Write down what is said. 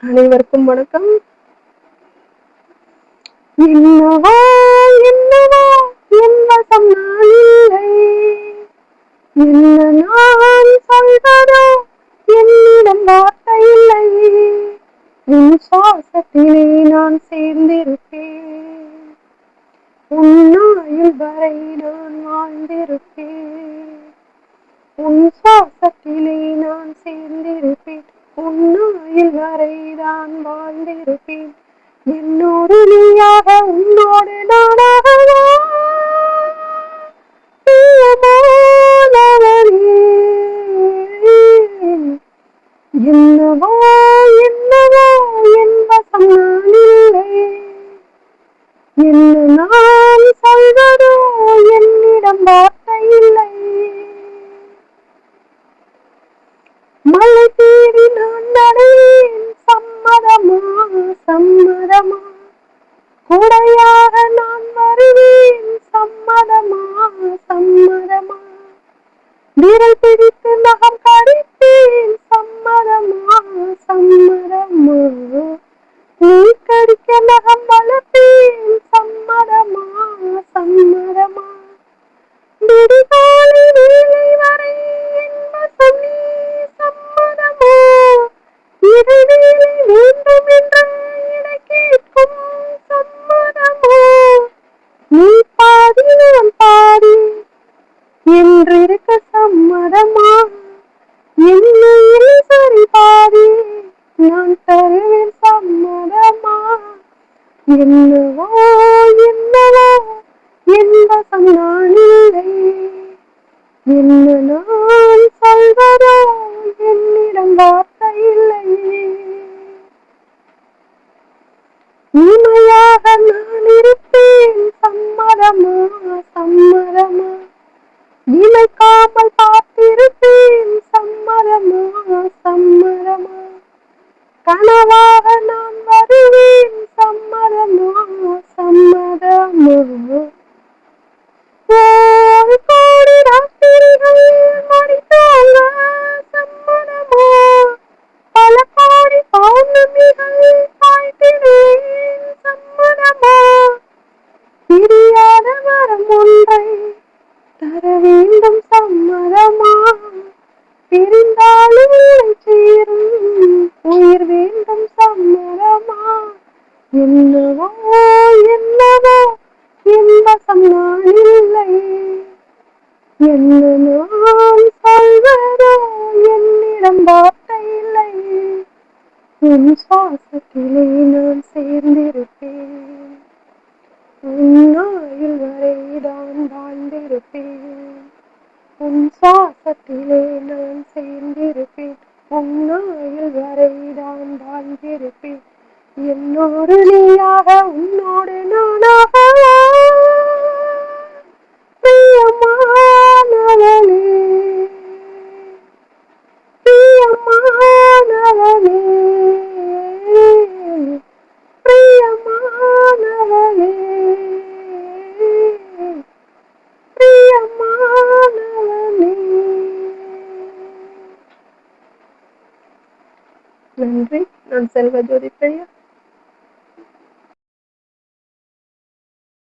அனைவருக்கும் வணக்கம். என்னவோ என்னவோ என் வசம் நான் இல்லை, என்ன நான் சொல்வதோ என்னிடம் வார்த்தை இல்லை. உன் சுவாசத்திலே நான் சேர்ந்திருப்பேன், உன் ஆயுள் வரை நான் வாழ்ந்திருப்பேன். உன் சுவாசத்திலே நான் சேர்ந்திருப்பேன், உன் ஆயுள் வரை நான் வாழ்ந்திருப்பேன். என்னோடு நீயாக உன்னோடு நானாகவா பிரியமானவனே. என்னவோ என்னவோ என் வசம் நான் இல்லை, என்ன நான் சொல்வதோ என்னிடம் வார்த்தை இல்லை. மலை தேடி நான் நடைவேன், சம்மதமா சம்மதமா. கூடையாக நான் வருவேன், சம்மதமா சம்மதமா. விரல் பிடித்து நகம் கடிப்பேன், சம்மதமா சம்மதமா. நீ கடிக்க நகம் வளர்ப்பேன், சம்மதமா சம்மதமா. விடிகாலை வேலை வரை என் வசம் நீ, சம்மதமா. இடைவேளை வேண்டும் என்று எடை கேட்கும், சம்மதமா. நீ பாதி நான் பாதி என்றிருக்க சம்மதமா. என்னையில் சரி பாதி நான் தருவேன், சம்மதமா. என்னவோ என்னவோ என் வசம் நான் இல்லை, என்ன நான் சொல்வதோ என்னிடம் வார்த்தை இல்லை. இனிமையாக நான் இருப்பேன், சம்மதமா சம்மதமா. இமைக்காமல் பார்த்திருப்பேன், சம்மதமா சம்மதமா. கனவாக நான் வருவேன், சம்மதமா சம்மதமா. ஒரு கோடி ராத்திரிகள் முடித்தாங்க, சம்மதமா. பல கோடி பௌர்ணமிகள் பாய்த்தினேன், சம்மதமா. பிரியாத வரம் ஒன்றை தர வேண்டும், சம்மதமா. பிரிந்தாலும் சேரும் உயிர் வேண்டும், சம்மதமா. என்னவோ என்னவோ என் வசம் நான் இல்லை, என்ன நான் சொல்வதோ என்னிடம் வார்த்தை இல்லை. உன் சுவாசத்திலே நான் சேர்ந்திருப்பேன், உன் ஆயுள் வரை நான் வாழ்ந்திருப்பேன். உன் சுவாசத்திலே நான் சேர்ந்திருப்பேன், உன் ஆயுள் வரை நான் வாழ்ந்திருப்பேன். என்னோடு நீயாக உன்னோடு நானாகவா பிரியமானவனே, பிரியமானவனே, பிரியமானவனே, பிரியமானவனே. நன்றி. நான் செல்வஜோதி பிரியா.